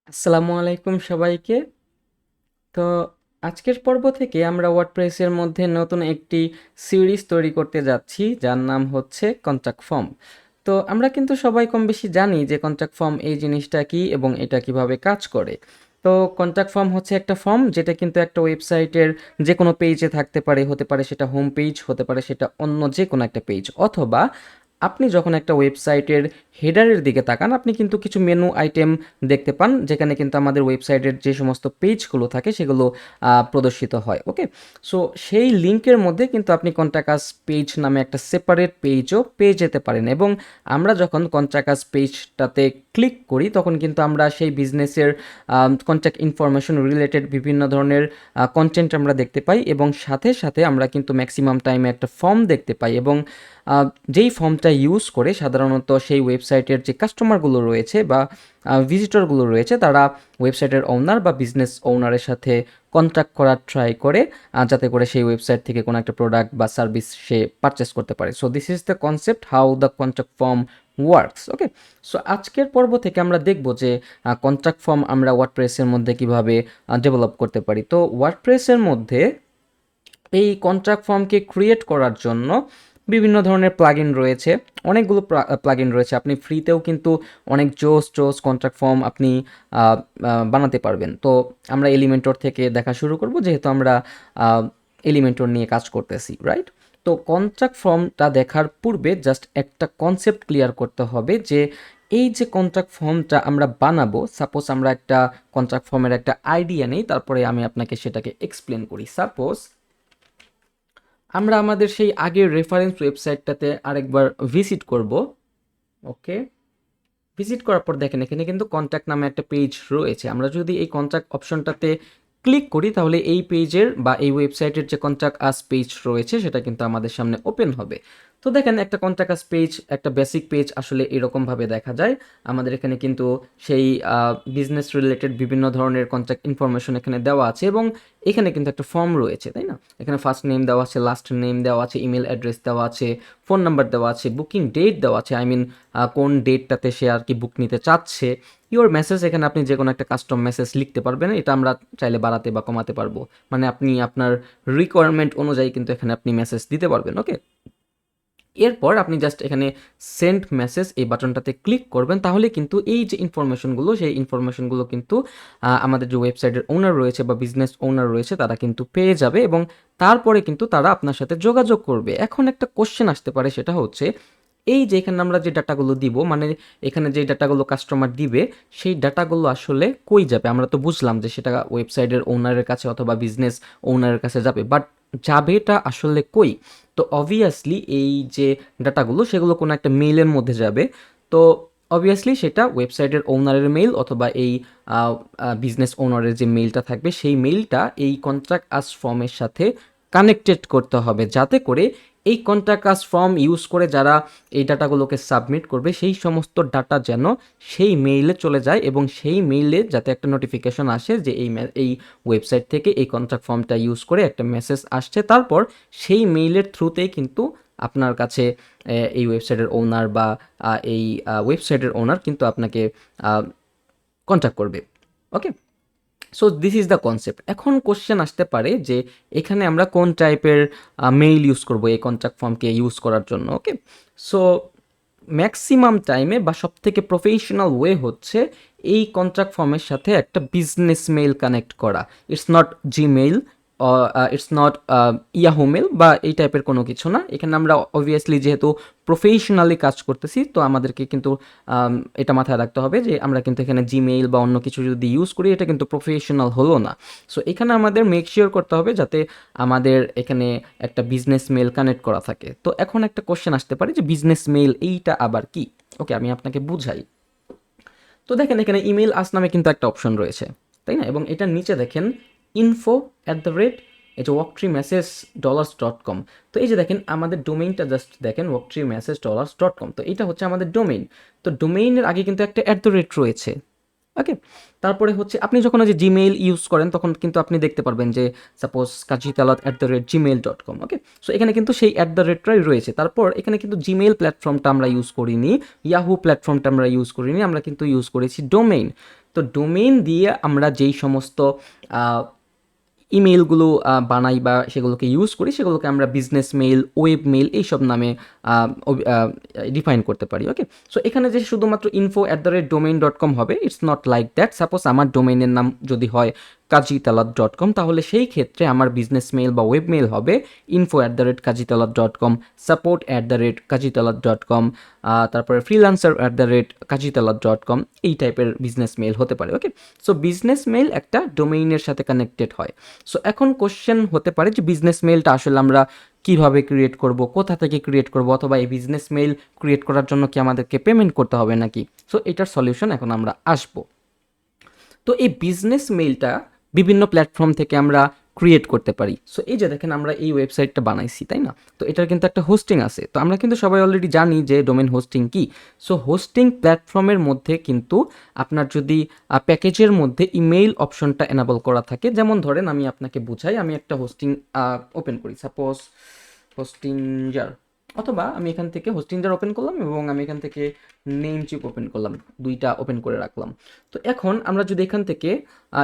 আসসালামু আলাইকুম সবাইকে। তো আজকের পর্ব থেকে আমরা ওয়ার্ডপ্রেসের মধ্যে নতুন একটি সিরিজ তৈরি করতে যাচ্ছি যার নাম হচ্ছে কন্ট্যাক্ট ফর্ম। তো আমরা কিন্তু সবাই কম বেশি জানি যে কন্ট্যাক্ট ফর্ম এই জিনিসটা কি এবং এটা কিভাবে কাজ করে। তো কন্ট্যাক্ট ফর্ম হচ্ছে একটা ফর্ম যেটা কিন্তু একটা ওয়েবসাইটের যে কোনো পেজে থাকতে পারে, হতে পারে সেটা হোম পেজ, হতে পারে সেটা অন্য যে কোনো একটা পেজ, অথবা আপনি যখন একটা ওয়েবসাইটের হেডারের দিকে তাকান আপনি কিন্তু কিছু মেনু আইটেম দেখতে পান যেখানে কিন্তু আমাদের ওয়েবসাইটের যে সমস্ত পেজগুলো থাকে সেগুলো প্রদর্শিত হয়। ওকে, সো সেই লিঙ্কের মধ্যে কিন্তু আপনি কন্ট্যাক্ট আস পেজ নামে একটা সেপারেট পেজও পেয়ে যেতে পারেন, এবং আমরা যখন কন্ট্যাক্ট আস পেজটাতে ক্লিক করি তখন কিন্তু আমরা সেই বিজনেসের কন্ট্যাক্ট ইনফরমেশন রিলেটেড বিভিন্ন ধরনের কন্টেন্ট আমরা দেখতে পাই, এবং সাথে সাথে আমরা কিন্তু ম্যাক্সিমাম টাইমে একটা ফর্ম দেখতে পাই, এবং যেই ফর্মটা ইউজ করে সাধারণত সেই ওয়েবসাইটের যে কাস্টমারগুলো রয়েছে বা ভিজিটরগুলো রয়েছে তারা ওয়েবসাইটের ওনার বা বিজনেস ওনারের সাথে কন্ট্যাক্ট করার ট্রাই করে, যাতে করে সেই ওয়েবসাইট থেকে কোনো একটা প্রোডাক্ট বা সার্ভিস সে পারচেস করতে পারে। So this is the concept how the contact form works. Okay, so আজকের পর্ব থেকে আমরা দেখব যে কন্ট্যাক্ট ফর্ম আমরা ওয়ার্ডপ্রেসের মধ্যে কিভাবে ডেভেলপ করতে পারি। তো ওয়ার্ডপ্রেসের মধ্যে এই কন্ট্রাক্ট ফর্মকে ক্রিয়েট করার জন্য বিভিন্ন ধরনের প্লাগইন রয়েছে, অনেকগুলো প্লাগইন রয়েছে। আপনি ফ্রিতেও কিন্তু অনেক জোস জোস কন্ট্রাক্ট ফর্ম আপনি বানাতে পারবেন। তো আমরা এলিমেন্টর থেকে দেখা শুরু করব, যেহেতু আমরা এলিমেন্টর নিয়ে কাজ করতেছি, রাইট? তো কন্ট্রাক্ট ফর্মটা দেখার পূর্বে জাস্ট একটা কনসেপ্ট ক্লিয়ার করতে হবে যে এই যে কন্ট্রাক্ট ফর্মটা আমরা বানাবো, সাপোজ আমরা একটা কন্ট্রাক্ট ফর্মের একটা আইডিয়া নেই, তারপরে আমি আপনাকে সেটাকে এক্সপ্লেন করি। সাপোজ আমরা আমাদের সেই আগের রেফারেন্স ওয়েবসাইটটাতে আরেকবার ভিজিট করব। ওকে, ভিজিট করার পর দেখেন এখানে কিন্তু কন্ট্যাক্ট নামে একটা পেজ রয়েছে। আমরা যদি এই কন্ট্যাক্ট অপশনটাতে ক্লিক করি তাহলে এই পেজের বা এই ওয়েবসাইটের যে কন্ট্যাক্ট আস পেজ রয়েছে সেটা কিন্তু আমাদের সামনে ওপেন হবে। তো দেখেন একটা কন্ট্যাক্ট আস পেজ, একটা বেসিক পেজ আসলে এরকমভাবে দেখা যায়। আমাদের এখানে কিন্তু সেই বিজনেস রিলেটেড বিভিন্ন ধরনের কন্ট্যাক্ট ইনফরমেশন এখানে দেওয়া আছে, এবং এখানে কিন্তু একটা ফর্ম রয়েছে, তাই না? এখানে ফার্স্ট নেম দেওয়া আছে, লাস্ট নেম দেওয়া আছে, ইমেল অ্যাড্রেস দেওয়া আছে, ফোন নাম্বার দেওয়া আছে, বুকিং ডেট দেওয়া আছে, আই মিন কোন ডেটটাতে সে আর কি বুক নিতে চাচ্ছে। ইওর মেসেজ, এখানে আপনি যে কোনো একটা কাস্টম মেসেজ লিখতে পারবেন, এটা আমরা চাইলে বাড়াতে বা কমাতে পারবো, মানে আপনি আপনার রিকোয়ারমেন্ট অনুযায়ী কিন্তু এখানে আপনি মেসেজ দিতে পারবেন। ওকে, এরপর আপনি জাস্ট এখানে সেন্ড মেসেজ এই বাটনটাতে ক্লিক করবেন, তাহলে কিন্তু এই যে ইনফরমেশনগুলো সেই ইনফরমেশনগুলো কিন্তু আমাদের যে ওয়েবসাইটের ওনার রয়েছে বা বিজনেস ওনার রয়েছে তারা কিন্তু পেয়ে যাবে, এবং তারপরে কিন্তু তারা আপনার সাথে যোগাযোগ করবে। এখন একটা কোশ্চেন আসতে পারে, সেটা হচ্ছে এই যে এখানে আমরা যে ডাটাগুলো দিব, মানে এখানে যে ডাটাগুলো কাস্টমার দিবে সেই ডাটাগুলো আসলে কই যাবে? আমরা তো বুঝলাম যে সেটা ওয়েবসাইটের ওনারের কাছে অথবা বিজনেস ওনারের কাছে যাবে, বাট যাবেটা আসলে কই? তো অবভিয়াসলি এই যে ডাটাগুলো সেগুলো কোনো একটা মেইলের মধ্যে যাবে। তো অবভিয়াসলি সেটা ওয়েবসাইটের ওনারের মেইল অথবা এই বিজনেস ওনারের যে মেইলটা থাকবে সেই মেইলটা এই কন্ট্রাক্ট আস ফর্মের সাথে কানেক্টেড করতে হবে, যাতে করে এই কন্ট্রাক্ট আস ফর্ম ইউজ করে যারা এই ডাটাগুলোকে সাবমিট করবে সেই সমস্ত ডাটা যেন সেই মেইলে চলে যায়, এবং সেই মেইলে যাতে একটা নোটিফিকেশন আসে যে এই ওয়েবসাইট থেকে এই কন্ট্রাক্ট ফর্মটা ইউজ করে একটা মেসেজ আসছে। তারপর সেই মেইলের থ্রুতেই কিন্তু আপনার কাছে এই ওয়েবসাইটের ওনার বা এই ওয়েবসাইটের ওনার কিন্তু আপনাকে কন্ট্যাক্ট করবে। Okay, so this is the concept. এখন কোশ্চেন আসতে পারে যে এখানে আমরা কোন টাইপের মেইল ইউজ করব এই কন্ট্যাক্ট ফর্মকে ইউজ করার জন্য। ওকে, সো ম্যাক্সিমাম টাইমে বা সবথেকে প্রফেশনাল ওয়ে হচ্ছে এই কন্ট্রাক্ট ফর্মের সাথে একটা বিজনেস মেইল কানেক্ট করা। It's not Gmail, it's not Yahoo mail বা এই টাইপের কোনো কিছু না। এখানে আমরা অবভিয়াসলি যেহেতু প্রফেশনালি কাজ করতেছি তো আমাদেরকে কিন্তু এটা মাথায় রাখতে হবে যে আমরা কিন্তু এখানে জিমেইল বা অন্য কিছু যদি ইউজ করি এটা কিন্তু প্রফেশনাল হলো না। সো এখানে আমাদের মেক শিওর করতে হবে যাতে আমাদের এখানে একটা বিজনেস মেইল কানেক্ট করা থাকে। তো এখন একটা কোশ্চেন আসতে পারে যে বিজনেস মেইল এইটা আবার কি? ওকে, আমি আপনাকে বুঝাই। তো দেখেন এখানে ইমেল আস নামে কিন্তু একটা অপশন রয়েছে, তাই না? এবং এটার নিচে দেখেন info@, এই যে ওয়াকট্রি মেসেজ $.com। তো এই যে দেখেন আমাদের ডোমেইনটা জাস্ট দেখেন ওয়াকট্রি মেসেজ $.com। তো এটা হচ্ছে আমাদের ডোমেইন। তো ডোমেইনের আগে কিন্তু একটা রয়েছে। ওকে, তারপরে হচ্ছে আপনি যখন ওই যে জিমেইল ইউজ করেন তখন কিন্তু আপনি দেখতে পারবেন যে সাপোজ kajitalot@gmail.com। ওকে, সো এখানে কিন্তু সেই @টাই রয়েছে। তারপর এখানে কিন্তু জিমেইল প্ল্যাটফর্মটা আমরা ইউজ করিনি, ইয়াহু প্ল্যাটফর্মটা আমরা ইউজ করিনি, আমরা কিন্তু ইউজ করেছি ডোমেইন। তো ডোমেইন দিয়ে আমরা যেই সমস্ত ইমেলগুলো বানাই বা সেগুলোকে ইউজ করি, সেগুলোকে আমরা বিজনেস মেইল, ওয়েব মেইল এইসব নামে ডিফাইন করতে পারি। ওকে, সো এখানে যে শুধুমাত্র info@domain.com হবে, it's not like that. Suppose আমার ডোমেইনের নাম যদি হয় kajitalat.com, তাহলে সেই ক্ষেত্রে আমার বিজনেস মেইল বা ওয়েব মেইল হবে info@kajitalat.com, support@kajitalat.com, তারপরে freelancer@kajitalat.com, এই টাইপের বিজনেস মেইল হতে পারে। ওকে, সো বিজনেস মেইল একটা ডোমেইনের সাথে কানেক্টেড হয়। সো এখন কোশ্চেন হতে পারে যে বিজনেস মেইলটা আসলে আমরা কিভাবে ক্রিয়েট করব, কোথা থেকে ক্রিয়েট করব, অথবা এই বিজনেস মেইল ক্রিয়েট করার জন্য কি আমাদেরকে পেমেন্ট করতে হবে নাকি? সো এটার সলিউশন এখন আমরা আসবো। তো এই বিজনেস মেইলটা বিভিন্ন প্ল্যাটফর্ম থেকে আমরা ক্রিয়েট করতে পারি। সো এই যে দেখেন আমরা এই ওয়েবসাইটটা বানাইছি, তাই না? তো এটার কিন্তু একটা হোস্টিং আছে। তো আমরা কিন্তু সবাই অলরেডি জানি যে ডোমেন হোস্টিং কি। সো হোস্টিং প্ল্যাটফর্মের মধ্যে কিন্তু আপনার যদি প্যাকেজের মধ্যে ইমেইল অপশনটা এনাবল করা থাকে, যেমন ধরেন আমি আপনাকে বুঝাই, আমি একটা হোস্টিং ওপেন করি, সাপোজ হোস্টিঞ্জার, অথবা আমি এখান থেকে হোস্টিঞ্জার ওপেন করলাম এবং আমি এখান থেকে নেমচিপ ওপেন করলাম, দুইটা ওপেন করে রাখলাম। তো এখন আমরা যদি এখান থেকে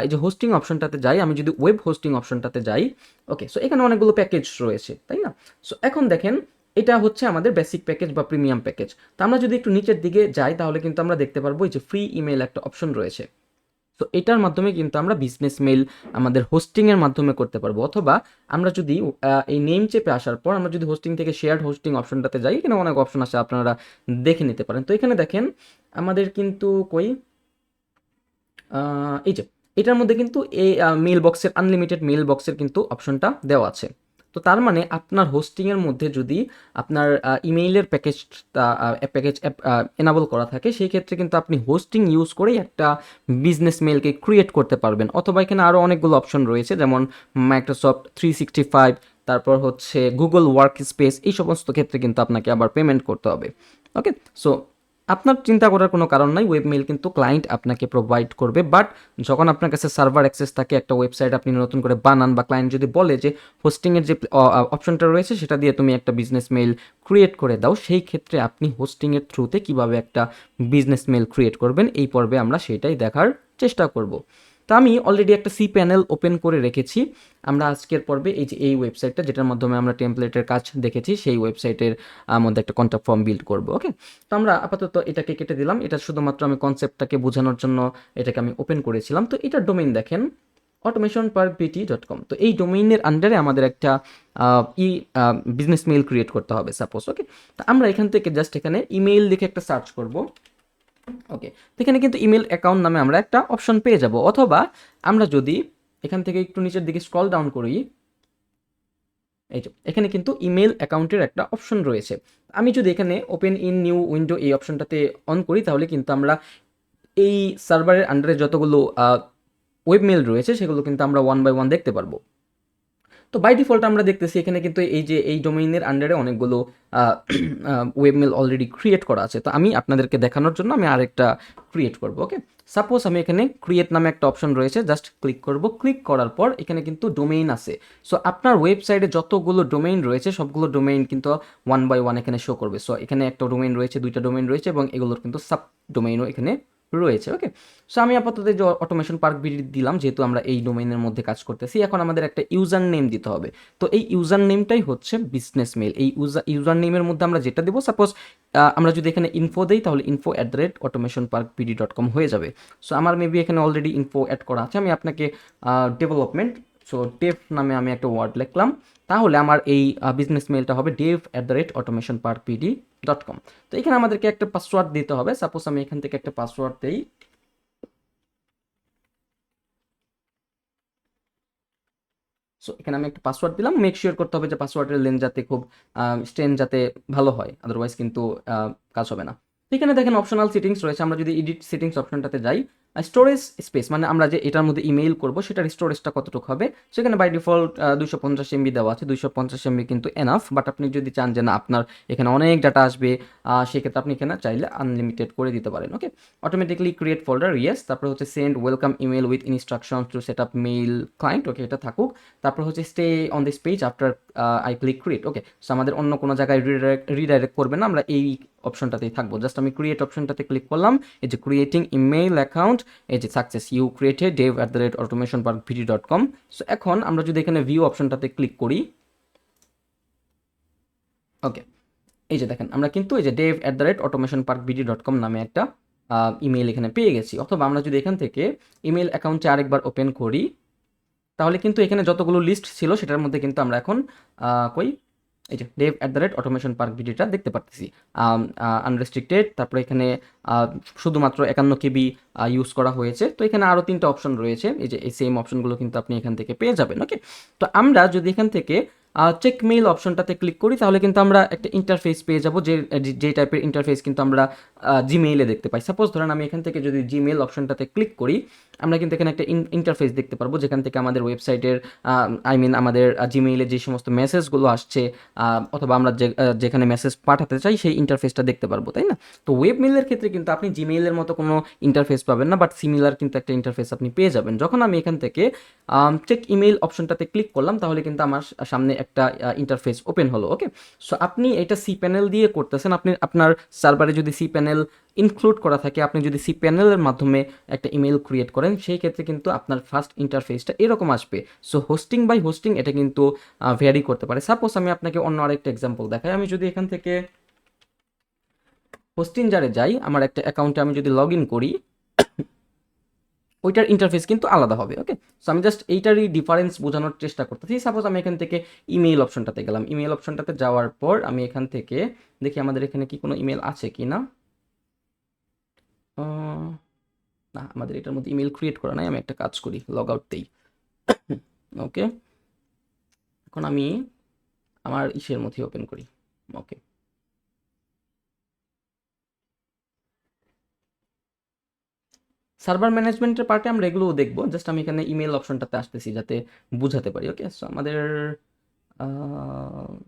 এই যে হোস্টিং অপশনটাতে যাই, আমি যদি ওয়েব হোস্টিং অপশনটাতে যাই, ওকে, সো এখানে অনেকগুলো প্যাকেজ রয়েছে, তাই না? সো এখন দেখেন এটা হচ্ছে আমাদের বেসিক প্যাকেজ বা প্রিমিয়াম প্যাকেজ। তো আমরা যদি একটু নিচের দিকে যাই, তাহলে কিন্তু আমরা দেখতে পারবো এই যে ফ্রি ইমেল একটা অপশন রয়েছে। তো এটার মাধ্যমে কিন্তু আমরা বিজনেস মেইল আমাদের হোস্টিংয়ের মাধ্যমে করতে পারবো, অথবা আমরা যদি এই নেম চেপে আসার পর আমরা যদি হোস্টিং থেকে শেয়ার্ড হোস্টিং অপশনটাতে যাই, এখানে অনেক অপশন আছে, আপনারা দেখে নিতে পারেন। তো এখানে দেখেন আমাদের কিন্তু এই যে এটার মধ্যে কিন্তু এই মেল বক্সের, আনলিমিটেড মেল বক্সের কিন্তু অপশনটা দেওয়া আছে। তো তার মানে আপনার হোস্টিংয়ের মধ্যে যদি আপনার ইমেইলের প্যাকেজ এনাবল করা থাকে, সেই ক্ষেত্রে কিন্তু আপনি হোস্টিং ইউজ করেই একটা বিজনেস মেলকে ক্রিয়েট করতে পারবেন। অথবা এখানে আরও অনেকগুলো অপশন রয়েছে, যেমন মাইক্রোসফট 365, তারপর হচ্ছে গুগল ওয়ার্ক স্পেস, এই সমস্ত ক্ষেত্রে কিন্তু আপনাকে আবার পেমেন্ট করতে হবে। ওকে, সো আপনার চিন্তা করার কোনো কারণ নাই, ওয়েবমেইল কিন্তু ক্লায়েন্ট আপনাকে প্রোভাইড করবে। বাট যখন আপনার কাছে সার্ভার অ্যাক্সেস থাকে, একটা ওয়েবসাইট আপনি নতুন করে বানান, বা ক্লায়েন্ট যদি বলে যে হোস্টিংয়ের যে অপশনটা রয়েছে সেটা দিয়ে তুমি একটা বিজনেস মেইল ক্রিয়েট করে দাও, সেই ক্ষেত্রে আপনি হোস্টিংয়ের থ্রুতে কিভাবে একটা বিজনেস মেইল ক্রিয়েট করবেন, এই পর্বে আমরা সেটাই দেখার চেষ্টা করব। তো আমি অলরেডি একটা সি প্যানেল ওপেন করে রেখেছি। আমরা আজকের পর্বে এই যে এই ওয়েবসাইটটা, যেটার মাধ্যমে আমরা টেমপ্লেটের কাজ দেখেছি, সেই ওয়েবসাইটের মধ্যে একটা কন্ট্যাক্ট ফর্ম বিল্ড করব। ওকে, তো আমরা আপাতত এটাকে কেটে দিলাম, এটা শুধুমাত্র আমি কনসেপ্টটাকে বোঝানোর জন্য এটাকে আমি ওপেন করেছিলাম। তো এটার ডোমেইন দেখেন automationparkbt.com। তো এই ডোমেইনের আন্ডারে আমাদের একটা বিজনেস মেইল ক্রিয়েট করতে হবে সাপোজ। ওকে, তো আমরা এখান থেকে জাস্ট এখানে ইমেইল লিখে একটা সার্চ করব। ওকে, তো এখানে কিন্তু ইমেল অ্যাকাউন্ট নামে আমরা একটা অপশন পেয়ে যাব, অথবা আমরা যদি এখান থেকে একটু নিচের দিকে স্ক্রল ডাউন করি, এই যে এখানে কিন্তু ইমেল অ্যাকাউন্টের একটা অপশন রয়েছে। আমি যদি এখানে ওপেন ইন নিউ উইন্ডো এই অপশনটাতে অন করি, তাহলে কিন্তু আমরা এই সার্ভারের আন্ডারে যতগুলো ওয়েব মেল রয়েছে সেগুলো কিন্তু আমরা ওয়ান বাই ওয়ান দেখতে পারবো। তো বাই ডিফল্ট আমরা দেখতেছি এখানে কিন্তু এই যে এই ডোমেইনের আন্ডারে অনেকগুলো ওয়েবমেল অলরেডি ক্রিয়েট করা আছে। তো আমি আপনাদেরকে দেখানোর জন্য আমি আরেকটা ক্রিয়েট করব। ওকে, সাপোজ আমি এখানে ক্রিয়েট নামে একটা অপশন রয়েছে, জাস্ট ক্লিক করব। ক্লিক করার পর এখানে কিন্তু ডোমেইন আছে। সো আপনার ওয়েবসাইটে যতগুলো ডোমেইন রয়েছে সবগুলো ডোমেইন কিন্তু ওয়ান বাই ওয়ান এখানে শো করবে। সো এখানে একটা ডোমেইন রয়েছে, দুইটা ডোমেইন রয়েছে, এবং এগুলোর কিন্তু সাব ডোমেইনও এখানে রয়েছে। ওকে, সো আমি আপাতত যে অটোমেশন পার্ক বিডি দিলাম, যেহেতু আমরা এই ডোমেইনের মধ্যে কাজ করতেছি। এখন আমাদের একটা ইউজার নেম দিতে হবে। তো এই ইউজার নেমটাই হচ্ছে বিজনেস মেল। এই ইউজার নেমের মধ্যে আমরা যেটা দেবো, সাপোজ আমরা যদি এখানে ইনফো দিই, তাহলে info@automationparkbd.com হয়ে যাবে। সো আমার মেবি এখানে অলরেডি ইনফো অ্যাড করা আছে। আমি আপনাকে ডেভেলপমেন্ট, সো ডেভ নামে আমি একটা ওয়ার্ড লিখলাম, তাহলে আমার এই বিজনেস মেলটা হবে dev@automationparkbd.com। তো এখানে আমাদেরকে একটা পাসওয়ার্ড দিতে হবে। সাপোজ আমি এখান থেকে একটা পাসওয়ার্ড দিই। সো এখানে আমি একটা পাসওয়ার্ড দিলাম। মেক শিওর করতে হবে যে পাসওয়ার্ডের লেন্থ যাতে খুব স্ট্রেন যাতে ভালো হয়, আদারওয়াইজ কিন্তু কাজ হবে না। তো এখানে দেখেন অপশনাল সেটিংস রয়েছে। আমরা যদি এডিট সেটিংস অপশনটাতে যাই, স্টোরেজ স্পেস মানে আমরা যে এটার মধ্যে ইমেইল করব সেটার স্টোরেজটা কতটুকু হবে, সেখানে বাই ডিফল্ট 250 MB দেওয়া আছে। 250 MB কিন্তু এনাফ, বাট আপনি যদি চান যে না আপনার এখানে অনেক ডাটা আসবে, সেক্ষেত্রে আপনি এখানে চাইলে আনলিমিটেড করে দিতে পারেন। Okay, automatically create folder, yes. তারপরে হচ্ছে send welcome email with instruction to set up mail client, okay, এটা থাকুক। তারপর হচ্ছে stay on this page after I click create. Okay, so আমাদের অন্য কোনো জায়গায় রিডাইরেক্ট করবে না, আমরা এই অপশনটাতেই থাকবো। জাস্ট আমি ক্রিয়েট অপশনটাতে ক্লিক করলাম, এই যে ক্রিয়েটিং ইমেইল অ্যাকাউন্ট অ্যাকাউন্ট, এই যে success you created dev@automationparkvd.com। So এখন আমরা যদি এখানে ভিউ অপশনটাতে ক্লিক করি, ওকে, এই যে দেখেন আমরা কিন্তু এই যে dev@automationparkvd.com নামে একটা ইমেল এখানে পেয়ে গেছি। অথবা আমরা যদি এখান থেকে ইমেল অ্যাকাউন্টে আরেকবার ওপেন করি, তাহলে কিন্তু এখানে যতগুলো লিস্ট ছিল সেটার মধ্যে কিন্তু আমরা এখন কই এই যে dev@automationparkvd দেখতে পারতেছি, আনরেস্ট্রিক্টেড, তারপরে এখানে শুধুমাত্র 51 কেবি ইউজ করা হয়েছে। তো এখানে আরও 3টা অপশন রয়েছে, এই যে এই সেম অপশনগুলো কিন্তু আপনি এখান থেকে পেয়ে যাবেন। ওকে, তো আমরা যদি এখান থেকে চেক মেইল অপশনটাতে ক্লিক করি, তাহলে কিন্তু আমরা একটা ইন্টারফেস পেয়ে যাব, যে টাইপের ইন্টারফেস কিন্তু আমরা জিমেইলে দেখতে পাই। সাপোজ ধরেন আমি এখান থেকে যদি জিমেইল অপশনটাতে ক্লিক করি, আমরা কিন্তু এখানে একটা ইন্টারফেস দেখতে পারবো, যেখান থেকে আমাদের ওয়েবসাইটের আমাদের জিমেইলে যে সমস্ত মেসেজগুলো আসছে, অথবা আমরা যেখানে মেসেজ পাঠাতে চাই সেই ইন্টারফেসটা দেখতে পারবো, তাই না? তো ওয়েব মেইলের ক্ষেত্রে কিন্তু আপনি জিমেইলের মতো কোনো ইন্টারফেস পাবেন না, বাট সিমিলার কিন্তু একটা ইন্টারফেস আপনি পেয়ে যাবেন। যখন আমি এখান থেকে চেক ইমেইল অপশনটাতে ক্লিক করলাম, তাহলে কিন্তু আমার সামনে একটা ইন্টারফেস ওপেন হলো। ওকে, সো আপনি এটা সি প্যানেল দিয়ে করতেছেন। আপনি আপনার সার্ভারে যদি সি প্যানেল ইনক্লুড করা থাকে, আপনি যদি সি প্যানেলের মাধ্যমে একটা ইমেল ক্রিয়েট করেন, সেই ক্ষেত্রে কিন্তু আপনার ফার্স্ট ইন্টারফেসটা এরকম আসবে। সো হোস্টিং বাই হোস্টিং এটা কিন্তু ভ্যারি করতে পারে। সাপোজ আমি আপনাকে অন্য আরেকটা এক্সাম্পল দেখাই। আমি যদি এখান থেকে হোস্টিঞ্জারে যাই, আমার একটা অ্যাকাউন্টে আমি যদি লগ ইন করি, ওইটার ইন্টারফেস কিন্তু আলাদা হবে। ওকে, সো আমি জাস্ট এইটারই ডিফারেন্স বোঝানোর চেষ্টা করতেছি। সাপোজ আমি এখান থেকে ইমেইল অপশনটাতে গেলাম, ইমেইল অপশনটাতে যাওয়ার পর আমি এখান থেকে দেখি আমাদের এখানে কি কোনো ইমেল আছে কি না। না, আমাদের এটার মধ্যে ইমেল ক্রিয়েট করা নাই। আমি একটা কাজ করি, লগ আউট দেই। ওকে, এখন আমি আমার ইসের মধ্যে ওপেন করি। ওকে, সার্ভার ম্যানেজমেন্টের পার্টে আমরা এগুলোও দেখবো। জাস্ট আমি এখানে ইমেল অপশনটাতে আসতেছি যাতে বুঝাতে পারি। ওকে, সো আমাদের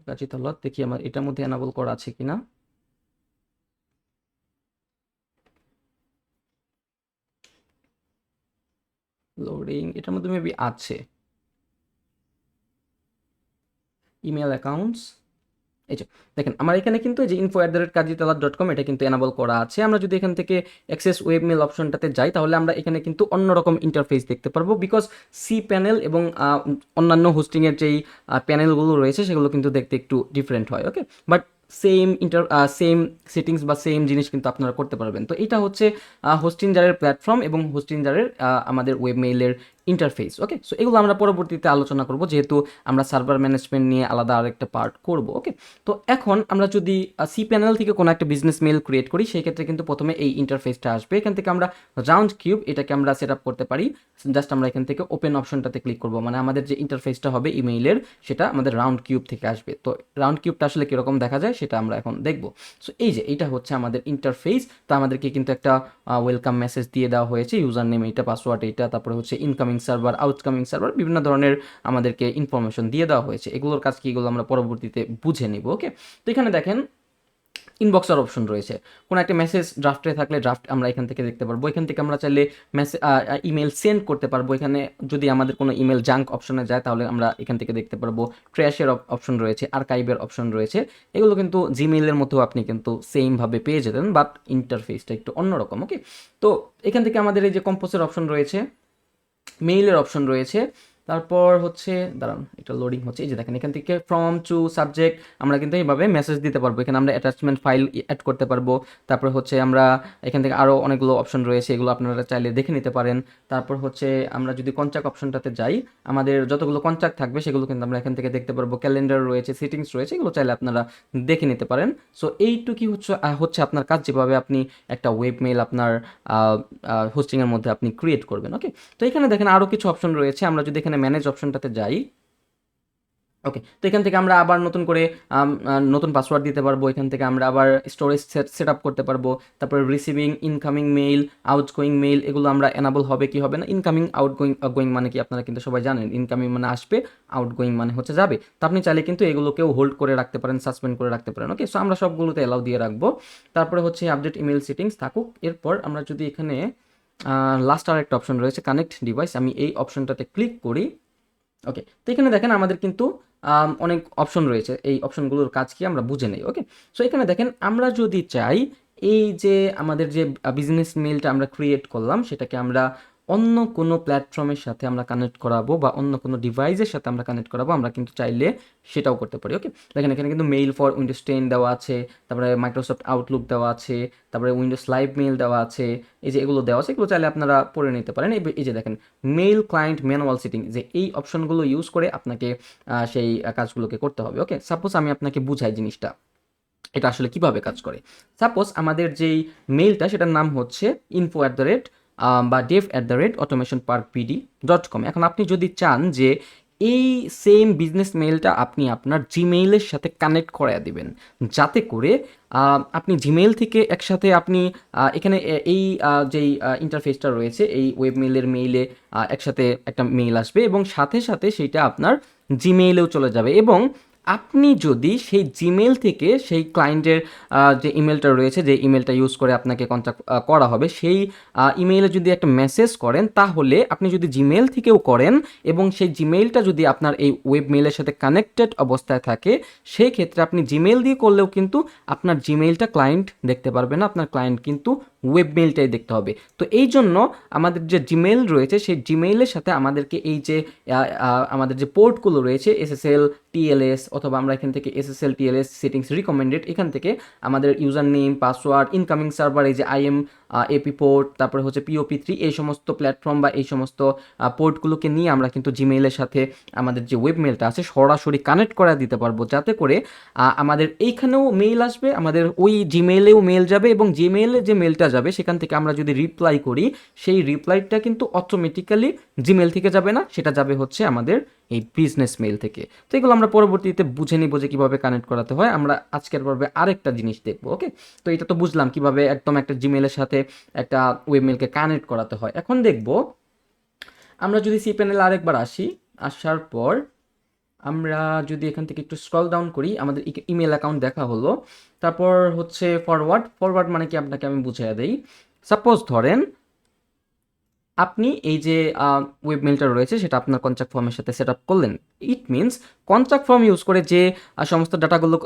কাজী তল্লাত দেখি আমার এটার মধ্যে এনাবল করা আছে কিনা। লোডিং, এটার মধ্যে মেবি আছে ইমেল অ্যাকাউন্টস। এই যে দেখেন আমার এখানে কিন্তু এই যে info@kajitalat.com এটা কিন্তু এনাবল করা আছে। আমরা যদি এখান থেকে অ্যাক্সেস ওয়েব মেল অপশনটাতে যাই, তাহলে আমরা এখানে কিন্তু অন্যরকম ইন্টারফেস দেখতে পারবো, বিকজ সি প্যানেল এবং অন্যান্য হোস্টিংয়ের যেই প্যানেলগুলো রয়েছে সেগুলো কিন্তু দেখতে একটু ডিফারেন্ট হয়। ওকে, বাট সেম সেটিংস বা সেম জিনিস কিন্তু আপনারা করতে পারবেন। তো এটা হচ্ছে হোস্টিঞ্জারের প্ল্যাটফর্ম এবং হোস্টিঞ্জারের আমাদের ওয়েব মেইলের ইন্টারফেস। ওকে, সো এগুলো আমরা পরবর্তীতে আলোচনা করব, যেহেতু আমরা সার্ভার ম্যানেজমেন্ট নিয়ে আলাদা আরেকটা পার্ট করব। ওকে, তো এখন আমরা যদি সি প্যানেল থেকে কোনো একটা বিজনেস মেইল ক্রিয়েট করি, সেই ক্ষেত্রে কিন্তু প্রথমে এই ইন্টারফেসটা আসবে। এখান থেকে আমরা রাউন্ড কিউব এটাকে আমরা সেট আপ করতে পারি। জাস্ট আমরা এখান থেকে ওপেন অপশনটাতে ক্লিক করব, মানে আমাদের যে ইন্টারফেসটা হবে ইমেইলের সেটা আমাদের রাউন্ড কিউব থেকে আসবে। তো রাউন্ড কিউবটা আসলে কীরকম দেখা যায় সেটা আমরা এখন দেখব। সো এই যে এইটা হচ্ছে আমাদের ইন্টারফেস। তো আমাদেরকে কিন্তু একটা ওয়েলকাম মেসেজ দিয়ে দেওয়া হয়েছে, ইউজার নেম এইটা, পাসওয়ার্ড এইটা, তারপরে হচ্ছে ইনকামিং সার্ভার, আউটকামিং সার্ভার, বিভিন্ন ধরনের আমাদেরকে ইনফরমেশন দিয়ে দেওয়া হয়েছে। এগুলোর কাজ কি, এগুলো আমরা পরবর্তীতে বুঝে নিব। ওকে, তো এখানে দেখেন ইনবক্সের অপশন রয়েছে। কোনো একটা মেসেজ ড্রাফটে থাকলে ড্রাফট আমরা এখান থেকে দেখতে পারবো। এখান থেকে আমরা চাইলে ইমেল সেন্ড করতে পারবো। এখানে যদি আমাদের কোনো ইমেল জাঙ্ক অপশনে যায়, তাহলে আমরা এখান থেকে দেখতে পারবো। ট্র্যাশের অপশন রয়েছে, আর্কাইভের অপশন রয়েছে। এগুলো কিন্তু জিমেইলের মধ্যেও আপনি কিন্তু সেমভাবে পেয়ে যেতেন, বাট ইন্টারফেসটা একটু অন্যরকম। ওকে, তো এখান থেকে আমাদের এই যে কম্পোজের অপশন রয়েছে, মেইলের অপশন রয়েছে, তারপর হচ্ছে দাঁড়ান এটা লোডিং হচ্ছে। এই যে দেখেন এখান থেকে ফ্রম টু সাবজেক্ট আমরা কিন্তু এইভাবে মেসেজ দিতে পারবো। এখানে আমরা অ্যাটাচমেন্ট ফাইল অ্যাড করতে পারবো। তারপর হচ্ছে আমরা এখান থেকে আরও অনেকগুলো অপশন রয়েছে, এগুলো আপনারা চাইলে দেখে নিতে পারেন। তারপর হচ্ছে আমরা যদি কন্ট্যাক্ট অপশনটাতে যাই, আমাদের যতগুলো কন্ট্যাক্ট থাকবে সেগুলো কিন্তু আমরা এখান থেকে দেখতে পারবো। ক্যালেন্ডার রয়েছে, সেটিংস রয়েছে, এগুলো চাইলে আপনারা দেখে নিতে পারেন। সো এইটুকুই হচ্ছে আপনার কাজ, যেভাবে আপনি একটা ওয়েব মেইল আপনার হোস্টিংয়ের মধ্যে আপনি ক্রিয়েট করবেন। ওকে, তো এখানে দেখেন আরও কিছু অপশন রয়েছে। আমরা যদি এখানে ম্যানেজ অপশনটাতে যাই, ওকে, তো এখান থেকে আমরা আবার নতুন করে নতুন পাসওয়ার্ড দিতে পারবো। এখান থেকে আমরা আবার স্টোরেজ সেট আপ করতে পারবো। তারপরে receiving, incoming mail, outgoing mail, এগুলো আমরা এনাবল হবে কি হবে না। ইনকামিং, আউটগোয়িং মানে কি আপনারা কিন্তু সবাই জানেন। ইনকামিং মানে আসবে, আউটগোয়িং মানে হচ্ছে যাবে। তো আপনি চাইলে কিন্তু এগুলোকেও হোল্ড করে রাখতে পারেন, সাসপেন্ড করে রাখতে পারেন। ওকে, সো আমরা সবগুলোতে অ্যালাউ দিয়ে রাখবো। তারপরে হচ্ছে আপডেট ইমেল সেটিংস থাকুক। এরপর আমরা যদি এখানে লাস্ট আর একটা অপশন রয়েছে কানেক্ট ডিভাইস, আমি এই অপশনটাতে ক্লিক করি। ওকে, তো এখানে দেখেন আমাদের কিন্তু অনেক অপশন রয়েছে। এই অপশনগুলোর কাজ কি আমরা বুঝে নেই। ওকে, সো এখানে দেখেন আমরা যদি চাই এই যে আমাদের যে বিজনেস মেইলটা আমরা ক্রিয়েট করলাম সেটাকে আমরা অন্য কোনো প্ল্যাটফর্মের সাথে আমরা কানেক্ট করাবো বা অন্য কোনো ডিভাইসের সাথে আমরা কানেক্ট করাবো, আমরা কিন্তু চাইলে সেটাও করতে পারি। ওকে, দেখেন এখানে কিন্তু মেইল ফর উইন্ডোজ 10 দেওয়া আছে, তারপরে মাইক্রোসফট আউটলুক দেওয়া আছে, তারপরে উইন্ডোজ লাইভ মেইল দেওয়া আছে। এই যে এগুলো দেওয়া আছে, এগুলো চাইলে আপনারা পড়ে নিতে পারেন। এই যে দেখেন মেইল ক্লায়েন্ট ম্যানুয়াল সেটিং, যে এই অপশনগুলো ইউজ করে আপনাকে সেই কাজগুলোকে করতে হবে। ওকে, সাপোজ আমি আপনাকে বুঝাই জিনিসটা এটা আসলে কিভাবে কাজ করে। সাপোজ আমাদের যেই মেইলটা সেটার নাম হচ্ছে info@ বা dev@automationparkbd.com। এখন আপনি যদি চান যে এই সেম বিজনেস মেইলটা আপনি আপনার জিমেইলের সাথে কানেক্ট করায় দিবেন, যাতে করে আপনি জিমেইল থেকে একসাথে আপনি এখানে এই যেই ইন্টারফেসটা রয়েছে এই ওয়েব মেইলের মেইলে একসাথে একটা মেইল আসবে এবং সাথে সাথে সেইটা আপনার জিমেইলেও চলে যাবে। এবং আপনি যদি সেই জিমেইল থেকে সেই ক্লায়েন্টের যে ইমেলটা রয়েছে, যে ইমেলটা ইউজ করে আপনাকে কন্ট্যাক্ট করা হবে, সেই ইমেইলে যদি একটা মেসেজ করেন, তাহলে আপনি যদি জিমেইল থেকেও করেন এবং সেই জিমেইলটা যদি আপনার এই ওয়েব মেইলের সাথে কানেক্টেড অবস্থায় থাকে, সেই ক্ষেত্রে আপনি জিমেইল দিয়ে করলেও কিন্তু আপনার জিমেইলটা ক্লায়েন্ট দেখতে পারবে না, আপনার ক্লায়েন্ট কিন্তু ওয়েব মেইলটাই দেখতে হবে। তো এই জন্য আমাদের যে জিমেইল রয়েছে সেই জিমেইলের সাথে আমাদেরকে এই যে আমাদের যে পোর্টগুলো রয়েছে SSL TLS, অথবা আমরা এখান থেকে SSL TLS সেটিংস রিকমেন্ডেড, এখান থেকে আমাদের user name, password, incoming server, এই যে IM AP পোর্ট, তারপরে হচ্ছে POP3, এই সমস্ত প্ল্যাটফর্ম বা এই সমস্ত পোর্টগুলোকে নিয়ে আমরা কিন্তু জিমেইলের সাথে আমাদের যে ওয়েব মেইলটা আছে সরাসরি কানেক্ট করা দিতে পারবো, যাতে করে আমাদের এইখানেও মেইল আসবে, আমাদের ওই জিমেইলেও মেইল যাবে এবং জিমেইলে যে মেইলটা যাবে সেখান থেকে আমরা যদি রিপ্লাই করি, সেই রিপ্লাইটা কিন্তু অটোমেটিক্যালি জিমেইল থেকে যাবে না, সেটা যাবে হচ্ছে আমাদের এই বিজনেস মেইল থেকে। তো এগুলো আমরা পরবর্তীতে বুঝে নিব যে কিভাবে কানেক্ট করাতে হয়। আমরা আজকের পর্বে আরেকটা জিনিস দেখবো। ওকে, তো এটা তো বুঝলাম কিভাবে একদম একটা জিমেইলের সাথে একটা ওয়েব মেইলকে কানেক্ট করাতে হয়। এখন দেখব আমরা যদি cPanel আরেকবার আসি, আসার পর আমরা যদি এখান থেকে একটু স্ক্রল ডাউন করি, আমাদের ইমেল অ্যাকাউন্ট দেখা হলো, তারপর হচ্ছে ফরওয়ার্ড মানে কি আপনাকে আমি বুঝিয়ে দেই। সাপোজ ধরেন আপনি এই যে ওয়েব মেইলটা রয়েছে সেটা আপনার কন্ট্যাক্ট ফর্মের সাথে সেট আপ করলেন। It means contact form use করে যে সমস্ত ডাটাগুলো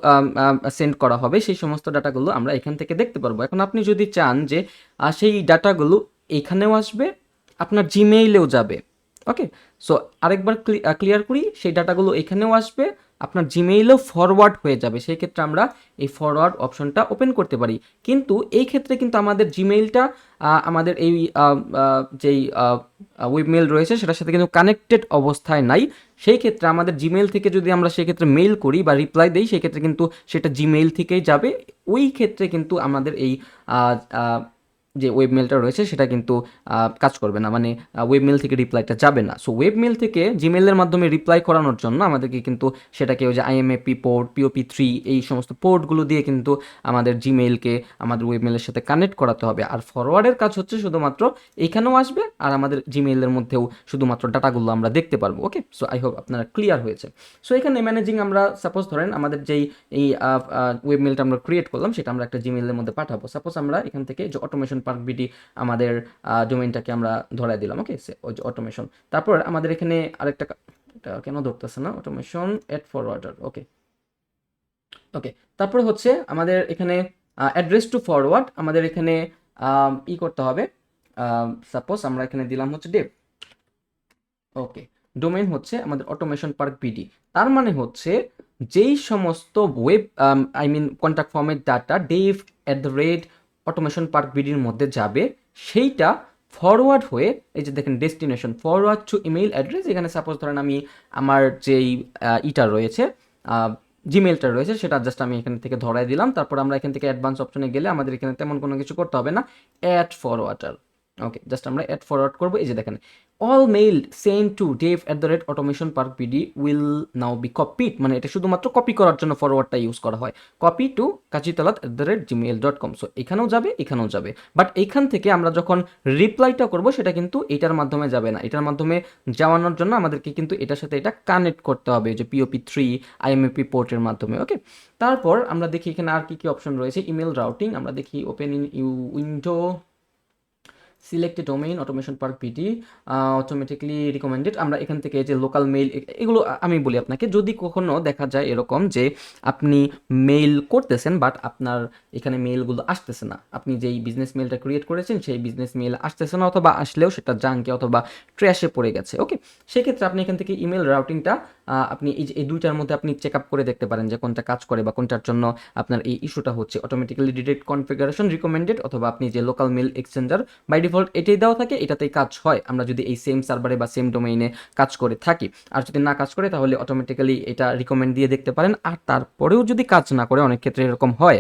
সেন্ড করা হবে সেই সমস্ত ডাটাগুলো আমরা এখান থেকে দেখতে পারবো। এখন আপনি যদি চান যে সেই ডাটাগুলো এখানেও আসবে, আপনার জিমেইলেও যাবে। ওকে, সো আরেকবার ক্লিয়ার করি, সেই ডাটাগুলো এখানেও আসবে, আপনার জিমেইলেও ফরওয়ার্ড হয়ে যাবে। সেই ক্ষেত্রে আমরা এই ফরওয়ার্ড অপশনটা ওপেন করতে পারি। কিন্তু এই ক্ষেত্রে কিন্তু আমাদের জিমেইলটা আমাদের এই যেই ওয়েবমেল রয়েছে সেটার সাথে কিন্তু কানেক্টেড অবস্থায় নাই। সেই ক্ষেত্রে আমাদের জিমেইল থেকে যদি আমরা সেক্ষেত্রে মেইল করি বা রিপ্লাই দিই, সেই ক্ষেত্রে কিন্তু সেটা জিমেইল থেকেই যাবে। ওই ক্ষেত্রে কিন্তু আমাদের এই যে ওয়েব মেলটা রয়েছে সেটা কিন্তু কাজ করবে না, মানে ওয়েব মেল থেকে রিপ্লাইটা যাবে না। সো ওয়েব মেল থেকে জিমেলের মাধ্যমে রিপ্লাই করানোর জন্য আমাদেরকে কিন্তু সেটাকে ওই যে IMAP পোর্ট, POP3, এই সমস্ত পোর্টগুলো দিয়ে কিন্তু আমাদের জিমেইলকে আমাদের ওয়েব মেলের সাথে কানেক্ট করাতে হবে। আর ফরওয়ার্ডের কাজ হচ্ছে শুধুমাত্র এখানেও আসবে আর আমাদের জিমেইলের মধ্যেও শুধুমাত্র ডাটাগুলো আমরা দেখতে পারবো। ওকে, সো আই হোপ আপনারা ক্লিয়ার হয়েছে। সো এখানে ম্যানেজিং আমরা সাপোজ ধরেন আমাদের যেই এই ওয়েব মেলটা আমরা ক্রিয়েট করলাম সেটা আমরা একটা জিমেইলের মধ্যে পাঠাবো। সাপোজ আমরা এখান থেকে যে অটোমেশন পার্ক বিডি আমাদের ডোমেইনটাকে আমরা ধরাই দিলাম। ওকে, ওই যে অটোমেশন, তারপর আমাদের এখানে আরেকটা, এটা কেন ধরতেছে না, অটোমেশন এট ফরওয়ার্ডার। ওকে ওকে, তারপরে হচ্ছে আমাদের এখানে অ্যাড্রেস টু ফরওয়ার্ড, আমাদের এখানে করতে হবে। সাপোজ আমরা এখানে দিলাম হচ্ছে ডেভ। ওকে, ডোমেইন হচ্ছে আমাদের অটোমেশন পার্ক বিডি। তার মানে হচ্ছে যেই সমস্ত ওয়েব কন্ট্যাক্ট ফর্মের ডাটা dev@automation park bd-র মধ্যে যাবে, সেইটা ফরওয়ার্ড হয়ে এই যে দেখেন destination forward to email address, এখানে সাপোজ ধরেন আমি আমার যেই ইটা রয়েছে জিমেলটা রয়েছে সেটা জাস্ট আমি এখান থেকে ধরাই দিলাম। তারপর আমরা এখান থেকে অ্যাডভান্স অপশনে গেলে আমাদের এখানে তেমন কোনো কিছু করতে হবে না, অ্যাড ফরওয়ার্ডার। ওকে, জাস্ট আমরা অ্যাড ফরওয়ার্ড করবো। এই যে দেখেন all mail send to dev@automationparkbd will now be copied, মানে এটা শুধুমাত্র কপি করার জন্য ফরওয়ার্ডটা ইউজ করা হয়, কপি টু kajitalat@gmail.com। সো এখানেও যাবে, এখানেও যাবে, বাট এইখান থেকে আমরা যখন রিপ্লাইটা করব সেটা কিন্তু এটার মাধ্যমে যাবে না। এটার মাধ্যমে যাওয়ানোর জন্য আমাদেরকে কিন্তু এটার সাথে এটা কানেক্ট করতে হবে, যে POP3 IMAP পোর্টের মাধ্যমে। ওকে, তারপর আমরা দেখি এখানে আর কি কি অপশন রয়েছে। ইমেল রাউটিং আমরা দেখি, open in window select domain automation পার পিটি অটোমেটিকলি রিকমেন্ডেড। আমরা এখান থেকে যে লোকাল মেইল এগুলো আমি বলি আপনাকে, যদি কখনো দেখা যায় এরকম যে আপনি মেইল করতেছেন বাট আপনার এখানে মেইলগুলো আসতেছে না, আপনি যেই বিজনেস মেইলটা ক্রিয়েট করেছেন সেই বিজনেস মেইল আসতেছে না, অথবা আসলেও সেটা জাঙ্কে অথবা ট্র্যাশে পড়ে গেছে, ওকে, সেক্ষেত্রে আপনি এখান থেকে ইমেল রাউটিংটা আপনি এই দুইটার মধ্যে আপনি চেক আপ করে দেখতে পারেন যে কোনটা কাজ করে বা কোনটার জন্য আপনার এই ইস্যুটা হচ্ছে। অটোমেটিক্যালি ডিটেক্ট কনফিগারেশন রিকমেন্ডেড, অথবা আপনি যে local mail exchanger by default এটাই দেওয়া থাকে, এটাতেই কাজ হয় আমরা যদি এই সেম সার্ভারে বা সেম ডোমেইনে কাজ করে থাকি। আর যদি না কাজ করে তাহলে অটোমেটিক্যালি এটা রিকমেন্ড দিয়ে দেখতে পারেন। আর তারপরেও যদি কাজ না করে, অনেক ক্ষেত্রে এরকম হয়,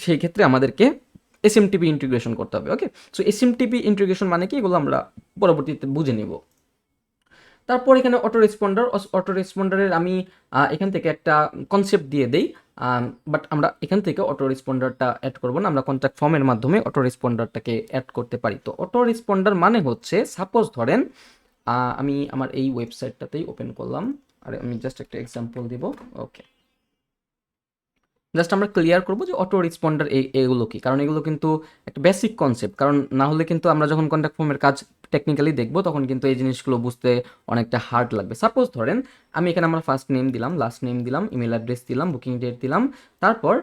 সেই ক্ষেত্রে আমাদেরকে এসএমটিপি ইন্টিগ্রেশন করতে হবে, ওকে। সো এসএমটিপি ইন্টিগ্রেশন মানে কি, এগুলো আমরা পরবর্তীতে বুঝে নিব। তারপর এখানে অটো রেসপন্ডারের আমি এখান থেকে একটা কনসেপ্ট দিয়ে দেই, বাট আমরা এখান থেকে অটো রেসপন্ডারটা অ্যাড করবো না, আমরা কন্ট্যাক্ট ফর্মের মাধ্যমে অটো রেসপন্ডারটাকে অ্যাড করতে পারি। তো অটো রেসপন্ডার মানে হচ্ছে, সাপোজ ধরেন আমি আমার এই ওয়েবসাইটটাতেই ওপেন করলাম, আর আমি জাস্ট একটা এক্সাম্পল দিব, ওকে। জাস্ট আমরা ক্লিয়ার করবো যে অটো রেসপন্ডার এগুলো কি, কারণ এগুলো কিন্তু একটা বেসিক কনসেপ্ট, কারণ না হলে কিন্তু আমরা যখন কন্ট্যাক্ট ফর্মের কাজ টেকনিক্যালি দেখবো তখন কিন্তু এই জিনিসগুলো বুঝতে অনেকটা হার্ড লাগবে। সাপোজ ধরেন আমি এখানে আমার ফার্স্ট নেম দিলাম, লাস্ট নেম দিলাম, ইমেল অ্যাড্রেস দিলাম, বুকিং ডেট দিলাম, তারপর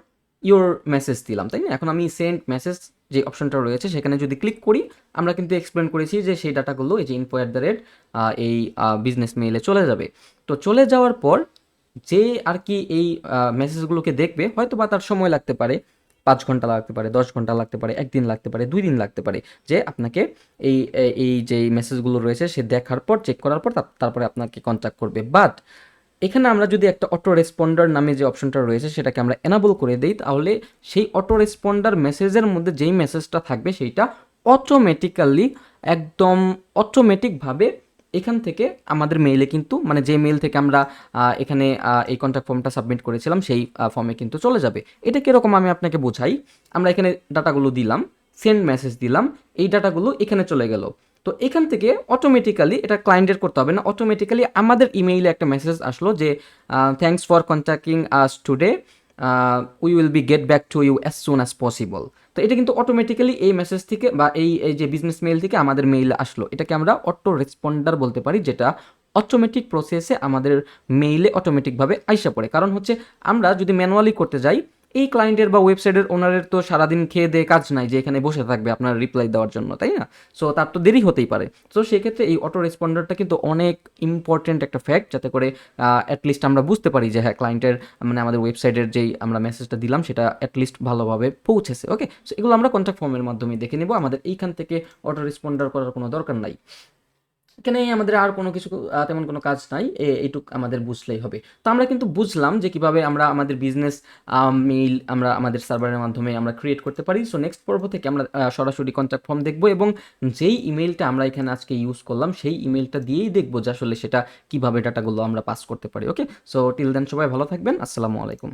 ইওর মেসেজ দিলাম, তাই না? এখন আমি সেন্ড মেসেজ যে অপশনটা রয়েছে সেখানে যদি ক্লিক করি, আমরা কিন্তু এক্সপ্লেন করেছি যে সেই ডাটাগুলো এই যে info@ এই বিজনেস মেইলে চলে যাবে। তো চলে যাওয়ার পর যে আর কি এই মেসেজগুলোকে দেখবে, হয়তো বা তার সময় লাগতে পারে, 5 ঘন্টা লাগতে পারে, 10 ঘন্টা লাগতে পারে, একদিন লাগতে পারে, 2 দিন লাগতে পারে, যে আপনাকে এই যে মেসেজগুলো রয়েছে সে দেখার পর, চেক করার পর তারপরে আপনাকে কন্ট্যাক্ট করবে। বাট এখানে আমরা যদি একটা অটো রেসপন্ডার নামে যে অপশনটা রয়েছে সেটাকে আমরা এনাবল করে দিই, তাহলে সেই অটো রেসপন্ডার মেসেজের মধ্যে যেই মেসেজটা থাকবে সেইটা অটোমেটিক্যালি, একদম অটোমেটিকভাবে এখান থেকে আমাদের মেইলে কিন্তু, মানে যে মেইল থেকে আমরা এখানে এই কন্ট্যাক্ট ফর্মটা সাবমিট করেছিলাম সেই ফর্মে কিন্তু চলে যাবে। এটা কীরকম আমি আপনাকে বোঝাই, আমরা এখানে ডাটাগুলো দিলাম, সেন্ড মেসেজ দিলাম, এই ডাটাগুলো এখানে চলে গেল। তো এখান থেকে অটোমেটিক্যালি, এটা ক্লায়েন্টের করতে হবে না, অটোমেটিক্যালি আমাদের ইমেইলে একটা মেসেজ আসলো যে thanks for contacting us today, we will be get back to you as soon as possible. তো এটা কিন্তু অটোমেটিক্যালি এই মেসেজ থেকে বা এই যে বিজনেস মেইল থেকে আমাদের মেইল আসলো, এটাকে আমরা অটো রেসপন্ডার বলতে পারি, যেটা অটোমেটিক প্রসেসে আমাদের মেইলে অটোমেটিকভাবে আইসা পড়ে। কারণ হচ্ছে আমরা যদি ম্যানুয়ালি করতে যাই, এই ক্লায়েন্টের বা ওয়েবসাইটের ওনারের তো সারাদিন খেয়ে দিয়ে কাজ নাই যে এখানে বসে থাকবে আপনার রিপ্লাই দেওয়ার জন্য, তাই না? সো তার তো দেরি হতেই পারে। সো সেক্ষেত্রে এই অটো রেসপন্ডারটা কিন্তু অনেক ইম্পর্টেন্ট একটা ফ্যাক্ট, যাতে করে অ্যাটলিস্ট আমরা বুঝতে পারি যে হ্যাঁ, ক্লায়েন্টের মানে আমাদের ওয়েবসাইটের যেই আমরা মেসেজটা দিলাম সেটা অ্যাটলিস্ট ভালোভাবে পৌঁছেছে, ওকে। সো এগুলো আমরা কন্ট্যাক্ট ফর্মের মাধ্যমে দেখে নেব, আমাদের এইখান থেকে অটো রেসপন্ডার করার কোনো দরকার নাই। এখানে আমাদের আর কোনো কিছু তেমন কোনো কাজ নাই, এইটুক আমাদের বুঝলেই হবে। তো আমরা কিন্তু বুঝলাম যে কিভাবে আমরা আমাদের বিজনেস মেইল আমরা আমাদের সার্ভারের মাধ্যমে আমরা ক্রিয়েট করতে পারি। সো নেক্সট পর্ব থেকে আমরা সরাসরি কন্ট্যাক্ট ফর্ম দেখব, এবং যেই ইমেইলটা আমরা এখানে আজকে ইউজ করলাম সেই ইমেইলটা দিয়েই দেখব যে আসলে সেটা কিভাবে ডাটাগুলো আমরা পাস করতে পারি, ওকে। সো টিল দেন সবাই ভালো থাকবেন, আসসালামু আলাইকুম।